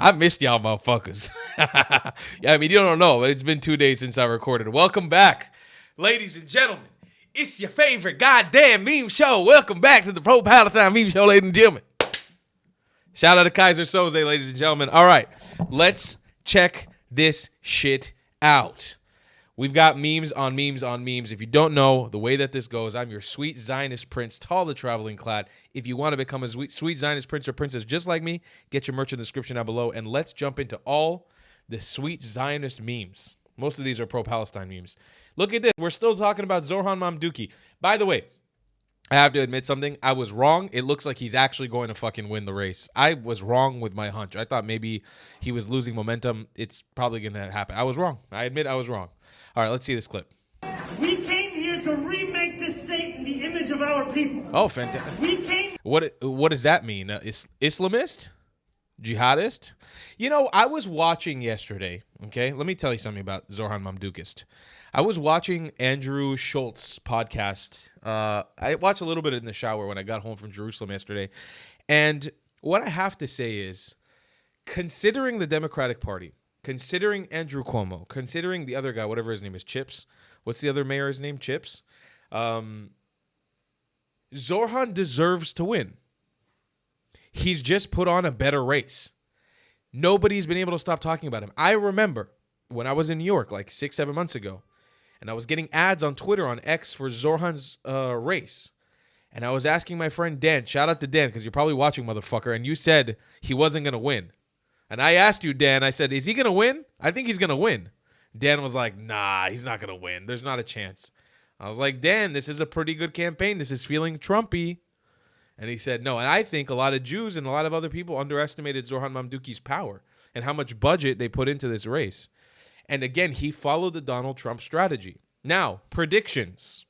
I missed y'all motherfuckers. Yeah, I mean, you don't know, but it's been 2 days since I recorded. Welcome back, ladies and gentlemen. It's your favorite goddamn meme show. Welcome back to the Pro Palestine Meme Show, ladies and gentlemen. Shout out to Kaiser Soze, ladies and gentlemen. All right, let's check this shit out. We've got memes on memes on memes. If you don't know the way that this goes, I'm your sweet Zionist prince, tall the traveling clad. If you want to become a sweet Zionist prince or princess just like me, get your merch in the description down below. And let's jump into all the sweet Zionist memes. Most of these are pro-Palestine memes. Look at this. We're still talking about Zorhan Manduki. By the way, I have to admit something. I was wrong. It looks like he's actually going to fucking win the race. I was wrong with my hunch. I thought maybe he was losing momentum. It's probably going to happen. I was wrong. I admit I was wrong. All right, let's see this clip. We came here to remake this state in the image of our people. Oh, fantastic. We came. What does that mean? Islamist? Jihadist? You know, I was watching yesterday, okay? Let me tell you something about Zorhan Mamdukist. I was watching Andrew Schultz's podcast. I watched a little bit in the shower when I got home from Jerusalem yesterday. And what I have to say is, considering the Democratic Party, considering Andrew Cuomo, considering the other guy, whatever his name is, Chips. What's the other mayor's name? Chips. Zorhan deserves to win. He's just put on a better race. Nobody's been able to stop talking about him. I remember when I was in New York like 6-7 months ago, and I was getting ads on Twitter on X for Zorhan's race. And I was asking my friend Dan, shout out to Dan, because you're probably watching, motherfucker, and you said he wasn't going to win. And I asked you, Dan, I said, is he going to win? I think he's going to win. Dan was like, nah, he's not going to win. There's not a chance. I was like, Dan, this is a pretty good campaign. This is feeling Trumpy. And he said no. And I think a lot of Jews and a lot of other people underestimated Zorhan Mamduki's power and how much budget they put into this race. And again, he followed the Donald Trump strategy. Now, predictions.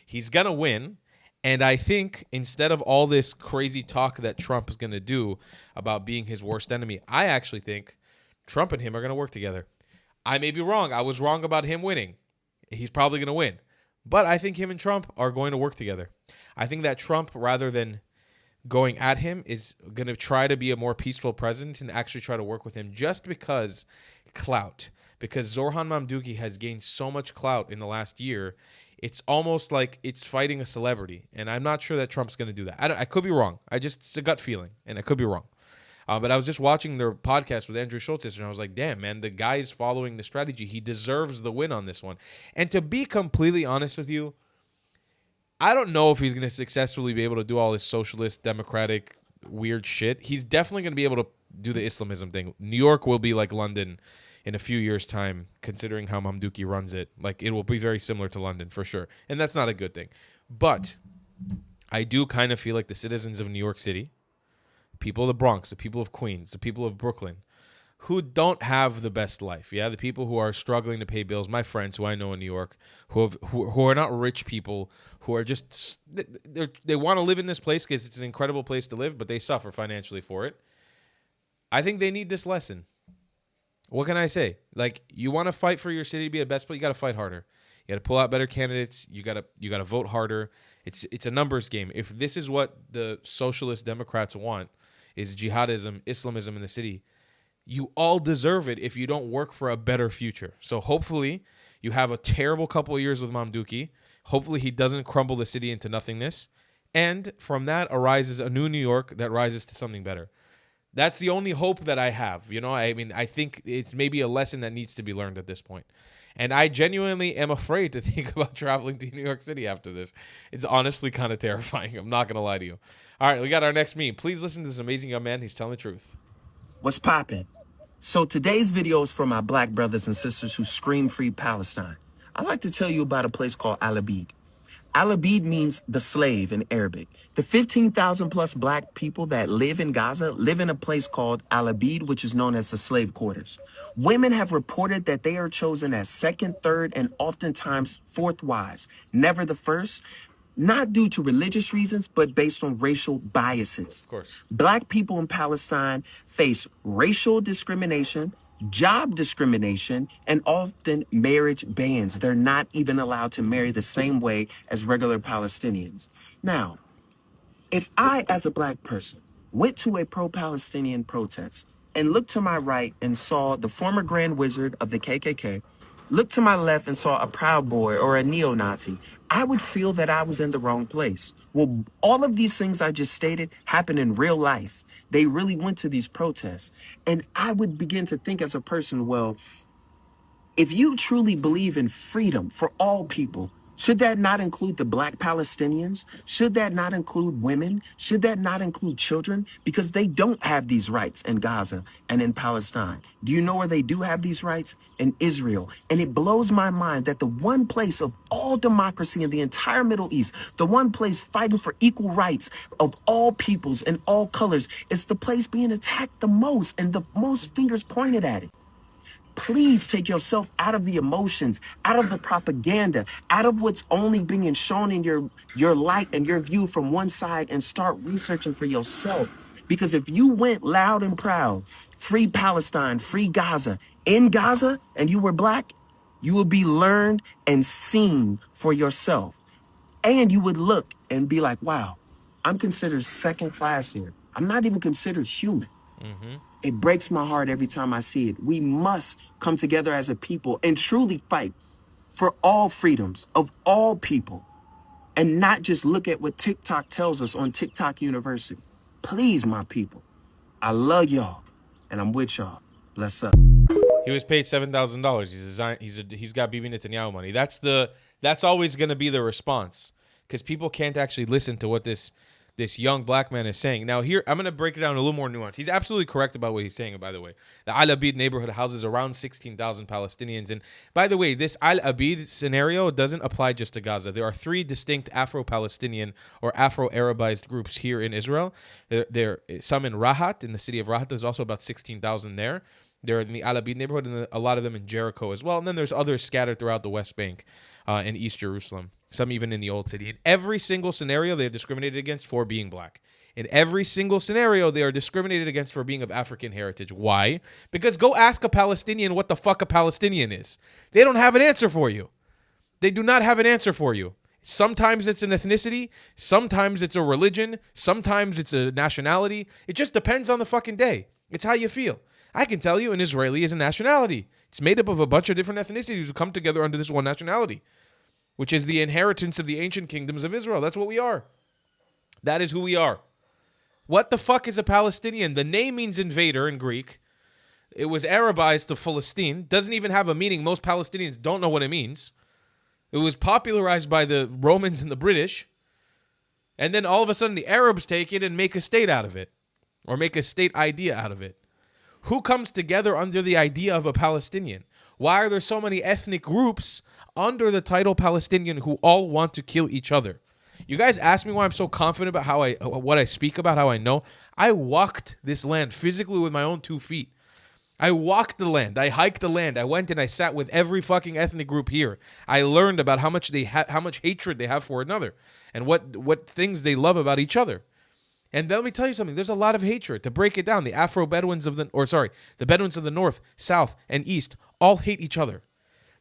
He's going to win. And I think instead of all this crazy talk that Trump is going to do about being his worst enemy, I actually think Trump and him are going to work together. I may be wrong. I was wrong about him winning. He's probably going to win. But I think him and Trump are going to work together. I think that Trump, rather than going at him, is going to try to be a more peaceful president and actually try to work with him just because clout. Because Zorhan Mamduki has gained so much clout in the last year, it's almost like it's fighting a celebrity. And I'm not sure that Trump's going to do that. I could be wrong. It's a gut feeling, and I could be wrong. But I was just watching their podcast with Andrew Schultz, and I was like, damn, man, the guy is following the strategy. He deserves the win on this one. And to be completely honest with you, I don't know if he's going to successfully be able to do all this socialist, democratic, weird shit. He's definitely going to be able to do the Islamism thing. New York will be like London in a few years' time, considering how Mamduki runs it. Like, it will be very similar to London, for sure. And that's not a good thing. But I do kind of feel like the citizens of New York City, people of the Bronx, the people of Queens, the people of Brooklyn, who don't have the best life, yeah, the people who are struggling to pay bills, my friends who I know in New York, who are not rich people, who are just, they want to live in this place because it's an incredible place to live, but they suffer financially for it. I think they need this lesson. What can I say? Like, you want to fight for your city to be the best place, you got to fight harder. You got to pull out better candidates. You got to vote harder. It's a numbers game. If this is what the socialist Democrats want, is jihadism, Islamism in the city, you all deserve it if you don't work for a better future. So hopefully you have a terrible couple of years with Mamduki. Hopefully he doesn't crumble the city into nothingness. And from that arises a new New York that rises to something better. That's the only hope that I have. You know, I mean, I think it's maybe a lesson that needs to be learned at this point. And I genuinely am afraid to think about traveling to New York City after this. It's honestly kind of terrifying. I'm not going to lie to you. All right, we got our next meme. Please listen to this amazing young man. He's telling the truth. What's poppin'? So today's video is for my black brothers and sisters who scream free Palestine. I'd like to tell you about a place called Alabid. Alabid means the slave in Arabic. The 15,000 plus black people that live in Gaza live in a place called Alabid, which is known as the slave quarters. Women have reported that they are chosen as second, third, and oftentimes fourth wives, never the first, not due to religious reasons, but based on racial biases. Of course. Black people in Palestine face racial discrimination, job discrimination, and often marriage bans. They're not even allowed to marry the same way as regular Palestinians. Now, if I, as a black person, went to a pro-Palestinian protest, and looked to my right and saw the former Grand Wizard of the KKK, looked to my left and saw a Proud Boy or a neo-Nazi, I would feel that I was in the wrong place. Well, all of these things I just stated happen in real life. They really went to these protests. And I would begin to think as a person, well, if you truly believe in freedom for all people, should that not include the Black Palestinians? Should that not include women? Should that not include children? Because they don't have these rights in Gaza and in Palestine. Do you know where they do have these rights? In Israel. And it blows my mind that the one place of all democracy in the entire Middle East, the one place fighting for equal rights of all peoples and all colors, is the place being attacked the most and the most fingers pointed at it. Please take yourself out of the emotions, out of the propaganda, out of what's only being shown in your light and your view from one side, and start researching for yourself. Because if you went loud and proud, free Palestine, free Gaza, in Gaza, and you were Black, you would be learned and seen for yourself. And you would look and be like, wow, I'm considered second class here. I'm not even considered human. It breaks my heart every time I see it. We must come together as a people and truly fight for all freedoms of all people, and not just look at what TikTok tells us on TikTok University. Please, my people, I love y'all and I'm with y'all. Bless up. He was paid $7,000. He's got Bibi Netanyahu money. That's always going to be the response, because people can't actually listen to what this young black man is saying. Now here, I'm going to break it down a little more nuance. He's absolutely correct about what he's saying, by the way. The Alabid neighborhood houses around 16,000 Palestinians. And by the way, this Alabid scenario doesn't apply just to Gaza. There are 3 distinct Afro-Palestinian or Afro-Arabized groups here in Israel. There are some in Rahat, in the city of Rahat. There's also about 16,000 there. They're in the Alabid neighborhood, and a lot of them in Jericho as well. And then there's others scattered throughout the West Bank and East Jerusalem. Some even in the Old City. In every single scenario, they're discriminated against for being black. In every single scenario, they are discriminated against for being of African heritage. Why? Because go ask a Palestinian what the fuck a Palestinian is. They don't have an answer for you. They do not have an answer for you. Sometimes it's an ethnicity. Sometimes it's a religion. Sometimes it's a nationality. It just depends on the fucking day. It's how you feel. I can tell you an Israeli is a nationality. It's made up of a bunch of different ethnicities who come together under this one nationality, which is the inheritance of the ancient kingdoms of Israel. That's what we are. That is who we are. What the fuck is a Palestinian? The name means invader in Greek. It was Arabized to Philistine. Doesn't even have a meaning. Most Palestinians don't know what it means. It was popularized by the Romans and the British. And then all of a sudden the Arabs take it and make a state out of it, or make a state idea out of it. Who comes together under the idea of a Palestinian? Why are there so many ethnic groups under the title Palestinian who all want to kill each other? You guys ask me why I'm so confident about what I speak about, how I know. I walked this land physically with my own 2 feet. I walked the land. I hiked the land. I went and I sat with every fucking ethnic group here. I learned about how much hatred they have for another, and what things they love about each other. And let me tell you something. There's a lot of hatred. To break it down, the Bedouins of the north, south, and east all hate each other.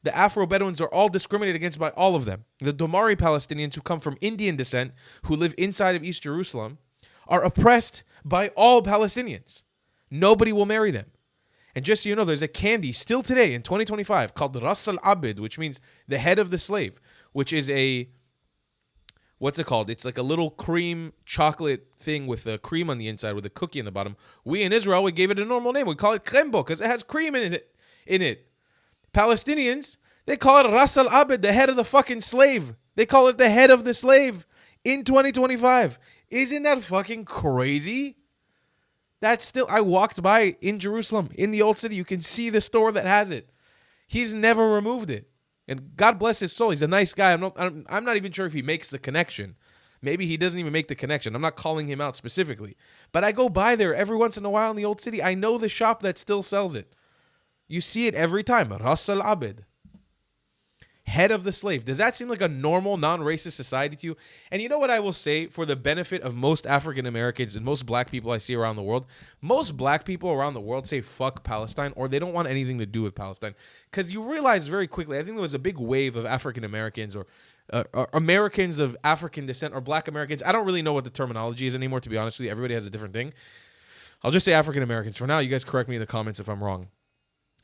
The Afro-Bedouins are all discriminated against by all of them. The Domari Palestinians, who come from Indian descent, who live inside of East Jerusalem, are oppressed by all Palestinians. Nobody will marry them. And just so you know, there's a candy still today in 2025 called Ras al-Abid, which means the head of the slave, which is what's it called? It's like a little cream chocolate thing with a cream on the inside with a cookie in the bottom. We in Israel, we gave it a normal name. We call it krembo because it has cream in it. Palestinians, they call it Ras al-Abid, the head of the fucking slave. They call it the head of the slave in 2025. Isn't that fucking crazy? That's still, I walked by in Jerusalem, in the Old City. You can see the store that has it. He's never removed it. And God bless his soul. He's a nice guy. I'm not even sure if he makes the connection. Maybe he doesn't even make the connection. I'm not calling him out specifically. But I go by there every once in a while in the Old City. I know the shop that still sells it. You see it every time. Ras al-Abid. Head of the slave. Does that seem like a normal, non-racist society to you? And you know what I will say for the benefit of most African Americans and most black people I see around the world? Most black people around the world say fuck Palestine, or they don't want anything to do with Palestine. Because you realize very quickly, I think there was a big wave of African Americans or Americans of African descent or black Americans. I don't really know what the terminology is anymore, to be honest with you. Everybody has a different thing. I'll just say African Americans for now. You guys correct me in the comments if I'm wrong.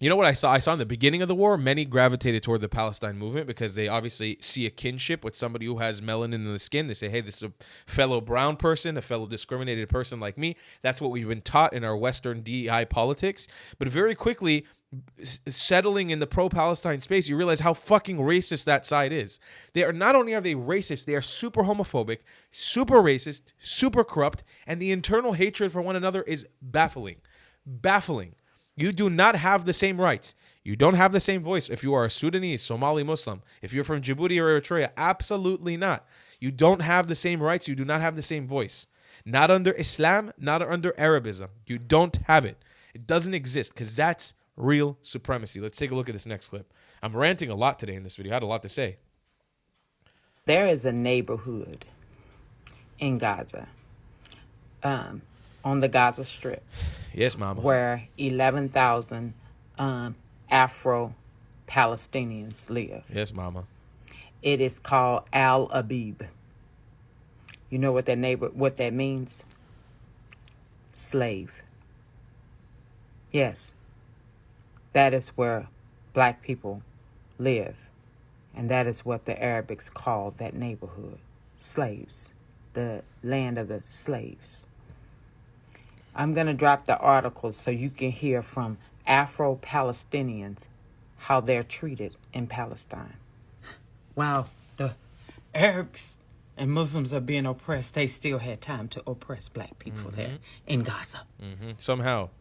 You know what I saw? I saw in the beginning of the war, many gravitated toward the Palestine movement because they obviously see a kinship with somebody who has melanin in the skin. They say, hey, this is a fellow brown person, a fellow discriminated person like me. That's what we've been taught in our Western DEI politics. But very quickly, settling in the pro-Palestine space, you realize how fucking racist that side is. They are not only are they racist, they are super homophobic, super racist, super corrupt, and the internal hatred for one another is baffling. Baffling. You do not have the same rights. You don't have the same voice if you are a Sudanese, Somali Muslim. If you're from Djibouti or Eritrea, absolutely not. You don't have the same rights. You do not have the same voice. Not under Islam, not under Arabism. You don't have it. It doesn't exist because that's real supremacy. Let's take a look at this next clip. I'm ranting a lot today in this video. I had a lot to say. There is a neighborhood in Gaza, on the Gaza Strip. Yes, mama. Where 11,000 Afro-Palestinians live. Yes, mama. It is called Alabid. You know what that means? Slave. Yes. That is where black people live. And that is what the Arabics call that neighborhood. Slaves. The land of the slaves. I'm going to drop the articles so you can hear from Afro-Palestinians how they're treated in Palestine. While the Arabs and Muslims are being oppressed, they still had time to oppress black people there in Gaza. Somehow.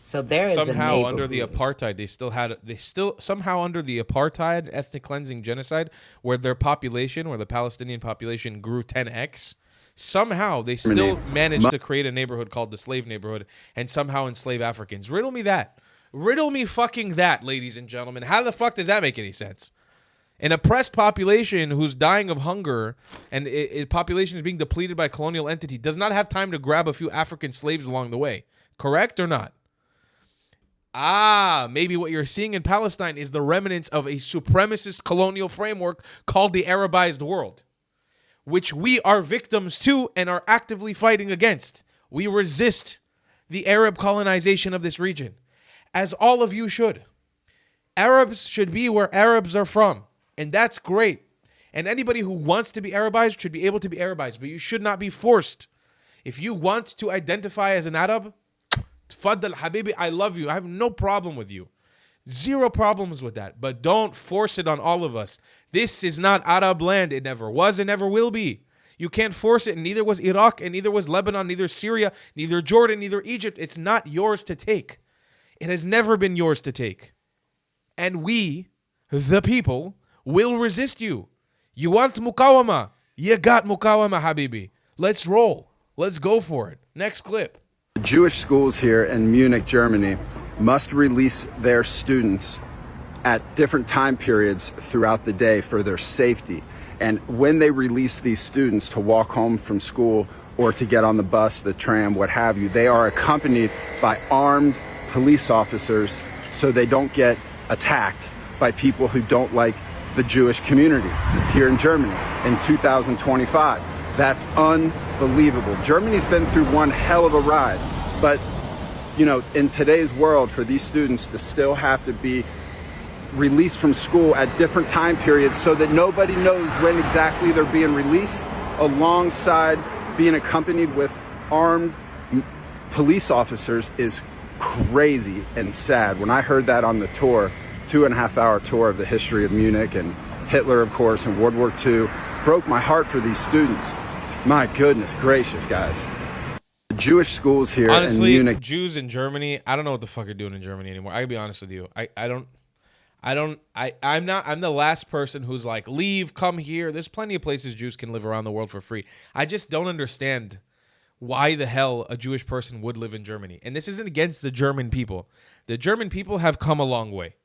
So there is somehow under the apartheid, they still somehow under the apartheid ethnic cleansing genocide, where their population, where the Palestinian population grew 10x. Somehow they still managed to create a neighborhood called the slave neighborhood and somehow enslave Africans. Riddle me that. Riddle me fucking that, ladies and gentlemen. How the fuck does that make any sense? An oppressed population who's dying of hunger and a population is being depleted by a colonial entity does not have time to grab a few African slaves along the way. Correct or not? Maybe what you're seeing in Palestine is the remnants of a supremacist colonial framework called the Arabized world, which we are victims to and are actively fighting against. We resist the Arab colonization of this region, as all of you should. Arabs should be where Arabs are from, and that's great. And anybody who wants to be Arabized should be able to be Arabized, but you should not be forced. If you want to identify as an Arab, tfaddal habibi, I love you. I have no problem with you. Zero problems with that, but don't force it on all of us. This is not Arab land. It never was and never will be. You can't force it, and neither was Iraq, and neither was Lebanon, neither Syria, neither Jordan, neither Egypt. It's not yours to take. It has never been yours to take. And we, the people, will resist you. You want mukawama? You got mukawama, habibi. Let's roll. Let's go for it. Next clip. Jewish schools here in Munich, Germany, must release their students at different time periods throughout the day for their safety. And when they release these students to walk home from school or to get on the bus, the tram, what have you, they are accompanied by armed police officers so they don't get attacked by people who don't like the Jewish community here in Germany in 2025. That's unbelievable. Germany's been through one hell of a ride, but you know, in today's world, for these students to still have to be released from school at different time periods so that nobody knows when exactly they're being released, alongside being accompanied with armed police officers, is crazy and sad. When I heard that on the tour, 2.5 hour tour of the history of Munich and Hitler, of course, and World War II, broke my heart for these students. My goodness gracious, guys. Jewish schools here in Munich. Jews in Germany, I don't know what the fuck you're doing in Germany anymore. I gotta be honest with you. I'm the last person who's like, leave, come here. There's plenty of places Jews can live around the world for free. I just don't understand why the hell a Jewish person would live in Germany. And this isn't against the German people. The German people have come a long way.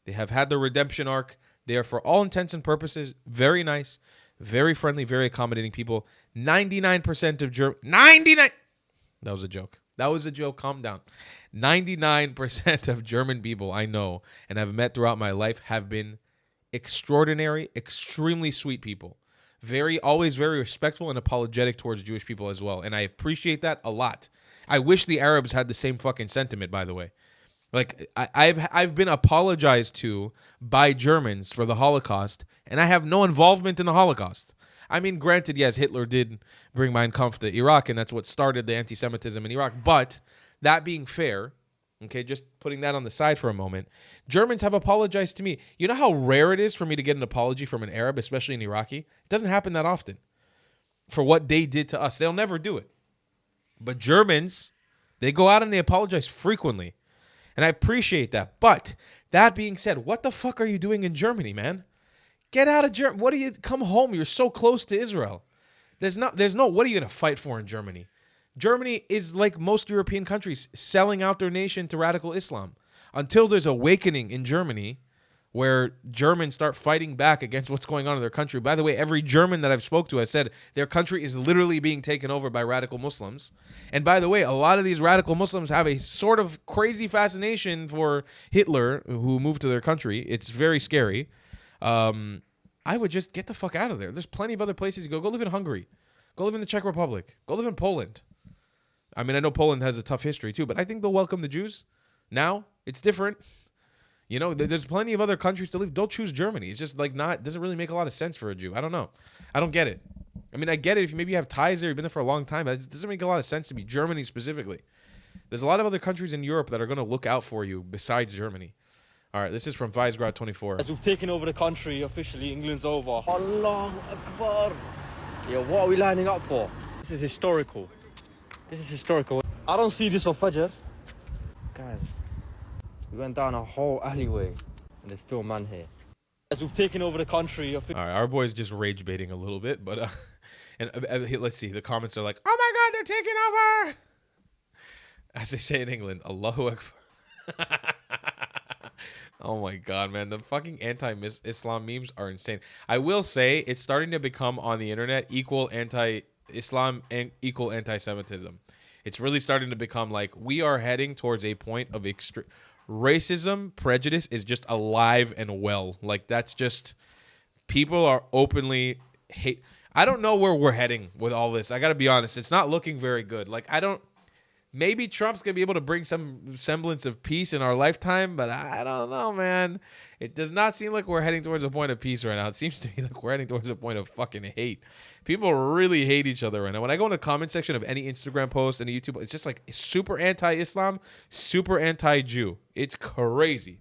They have had their redemption arc. They are, for all intents and purposes, very nice, very friendly, very accommodating people. 99% of German... 99... That was a joke. That was a joke. Calm down. 99% of German people I know and have met throughout my life have been extraordinary, extremely sweet people. always very respectful and apologetic towards Jewish people as well. And I appreciate that a lot. I wish the Arabs had the same fucking sentiment, by the way. Like, I've been apologized to by Germans for the Holocaust, and I have no involvement in the Holocaust. I mean, granted, yes, Hitler did bring Mein Kampf to Iraq, and that's what started the anti-Semitism in Iraq. But that being fair, okay, just putting that on the side for a moment, Germans have apologized to me. You know how rare it is for me to get an apology from an Arab, especially an Iraqi? It doesn't happen that often. For what they did to us, they'll never do it. But Germans, they go out and they apologize frequently. And I appreciate that. But that being said, what the fuck are you doing in Germany, man? Get out of Germany. What do you come home? You're so close to Israel. There's no what are you going to fight for in Germany? Germany is like most European countries, selling out their nation to radical Islam. Until there's awakening in Germany where Germans start fighting back against what's going on in their country. By the way, every German that I've spoke to has said their country is literally being taken over by radical Muslims. And by the way, a lot of these radical Muslims have a sort of crazy fascination for Hitler, who moved to their country. It's very scary. I would just get the fuck out of there. There's plenty of other places you go. Go live in Hungary. Go live in the Czech Republic. Go live in Poland. I mean, I know Poland has a tough history too, but I think they'll welcome the Jews. Now, it's different. You know, there's plenty of other countries to live. Don't choose Germany. It's just like doesn't really make a lot of sense for a Jew. I don't know. I don't get it. I mean, I get it if maybe you have ties there, you've been there for a long time, but it doesn't make a lot of sense to me. Germany specifically. There's a lot of other countries in Europe that are going to look out for you besides Germany. All right, this is from Vicegrad24. As we've taken over the country, officially, England's over. Allahu Akbar. Yeah, what are we lining up for? This is historical. This is historical. I don't see this for Fajr. Guys, we went down a whole alleyway and there's still a man here. As we've taken over the country. All right, our boy's just rage baiting a little bit, but let's see. The comments are like, "Oh my God, they're taking over!" As they say in England, Allahu Akbar. Oh my God, man, the fucking anti-Islam memes are insane. I will say it's starting to become on the internet equal anti-Islam and equal anti-Semitism. It's really starting to become like we are heading towards a point of extreme racism. Prejudice is just alive and well. Like that's just people are openly hate. I don't know where we're heading with all this. I got to be honest. It's not looking very good. Like maybe Trump's going to be able to bring some semblance of peace in our lifetime, but I don't know, man. It does not seem like we're heading towards a point of peace right now. It seems to me like we're heading towards a point of fucking hate. People really hate each other right now. When I go in the comment section of any Instagram post, any YouTube, it's just like super anti-Islam, super anti-Jew. It's crazy.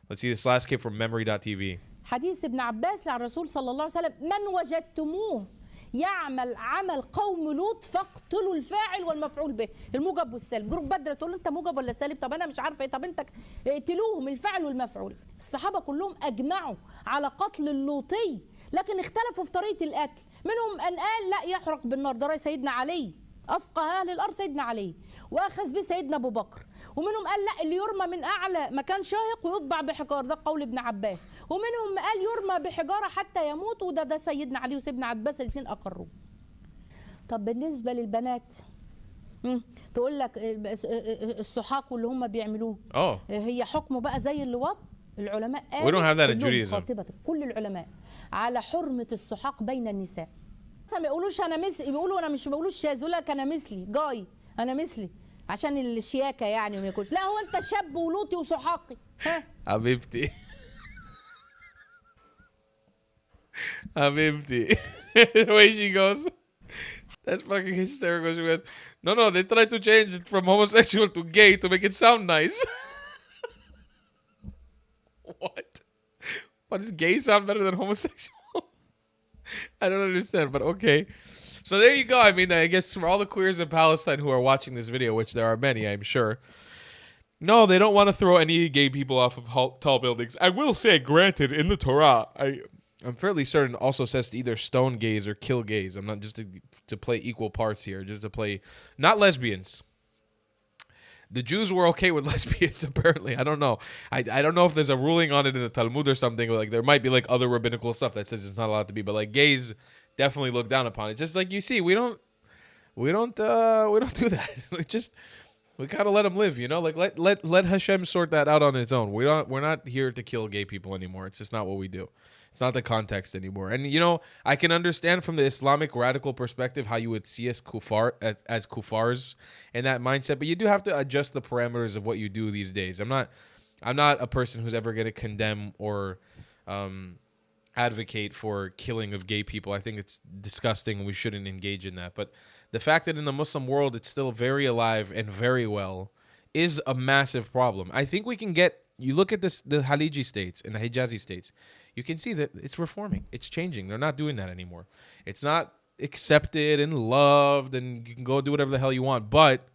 Let's see this last clip from memory.tv. حديث ابن عباس عن الرسول صلى الله عليه وسلم من وجدتموه يعمل عمل قوم لوط فاقتلوا الفاعل والمفعول به الموجب والسالب. جروب بدر تقول انت موجب ولا سالب؟ طب انا مش عارفه ايه. طب انت اقتلوهم الفاعل والمفعول. الصحابه كلهم اجمعوا على قتل اللوطي لكن اختلفوا في طريقه القتل. منهم ان قال لا يحرق بالنار، ده رأي سيدنا علي افقه اهل الارض سيدنا علي، واخذ به سيدنا ابو بكر. ومنهم قال لا اللي يرمى من اعلى مكان شاهق ويطبع بحجار، ده قول ابن عباس. ومنهم قال يرمى بحجاره حتى يموت، وده سيدنا علي وسيدنا عباس الاثنين اقروه. طب بالنسبه للبنات تقول لك السحاق واللي هم بيعملوه هي حكمه بقى زي اللواط. العلماء قالوا كل العلماء على حرمه السحاق بين النساء. ما يقولوش انا مثلي، بيقولوا انا مش بقولوش شاذ، يقول لك انا مثلي جاي، انا مثلي عشان الشياكه يعني وما ياكلش. لا هو انت شاب ولوطي وسحاقي. ها حبيبتي حبيبتي. The way she goes, that's fucking hysterical. She goes, no, they tried to change it from homosexual to gay to make it sound nice. What? Why does gay sound better than homosexual? I don't understand, but okay. So there you go. I mean, I guess for all the queers in Palestine who are watching this video, which there are many, I'm sure. No, they don't want to throw any gay people off of tall buildings. I will say, granted, in the Torah, I'm fairly certain it also says to either stone gays or kill gays. I'm not just to play equal parts here, just to play, not lesbians. The Jews were okay with lesbians, apparently. I don't know. I don't know if there's a ruling on it in the Talmud or something. Like there might be like other rabbinical stuff that says it's not allowed to be, but like gays definitely look down upon it. Just like you see, we don't do that. Just We gotta let them live, you know. Like let Hashem sort that out on its own. We're not here to kill gay people anymore. It's just not what we do. It's not the context anymore. And you know, I can understand from the Islamic radical perspective how you would see us as kuffars in that mindset, but you do have to adjust the parameters of what you do these days. I'm not a person who's ever gonna condemn or advocate for killing of gay people. I think it's disgusting and we shouldn't engage in that. But the fact that in the Muslim world it's still very alive and very well is a massive problem. I think we can get, you look at this, the Khaliji states and the Hijazi states, you can see that it's reforming. It's changing. They're not doing that anymore. It's not accepted and loved and you can go do whatever the hell you want, but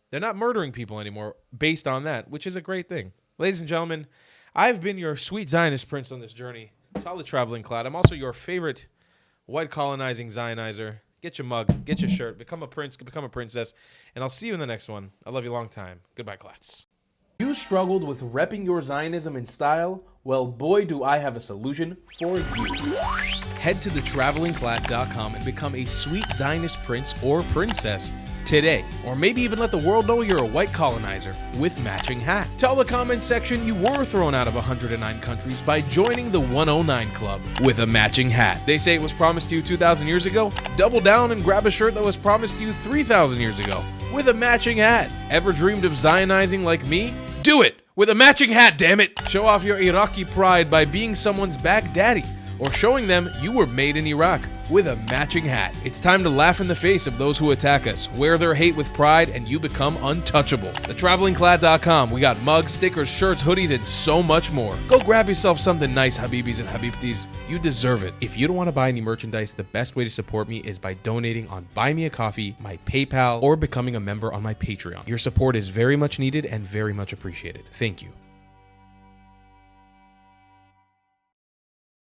they're not murdering people anymore based on that, which is a great thing. Ladies and gentlemen, I've been your sweet Zionist prince on this journey. Solid traveling cloud. I'm also your favorite white colonizing Zionizer. Get your mug, get your shirt, become a prince, become a princess, and I'll see you in the next one. I love you long time. Goodbye, clats. You struggled with repping your Zionism in style? Well, boy, do I have a solution for you. Head to thetravelingclat.com and become a sweet Zionist prince or princess today. Or maybe even let the world know you're a white colonizer with matching hat. Tell the comment section you were thrown out of 109 countries by joining the 109 Club with a matching hat. They say it was promised to you 2,000 years ago? Double down and grab a shirt that was promised to you 3,000 years ago with a matching hat. Ever dreamed of Zionizing like me? Do it with a matching hat, damn it! Show off your Iraqi pride by being someone's back daddy or showing them you were made in Iraq with a matching hat. It's time to laugh in the face of those who attack us, wear their hate with pride, and you become untouchable. TheTravelingClad.com. We got mugs, stickers, shirts, hoodies, and so much more. Go grab yourself something nice, Habibis and Habibtis. You deserve it. If you don't want to buy any merchandise, the best way to support me is by donating on Buy Me a Coffee, my PayPal, or becoming a member on my Patreon. Your support is very much needed and very much appreciated. Thank you.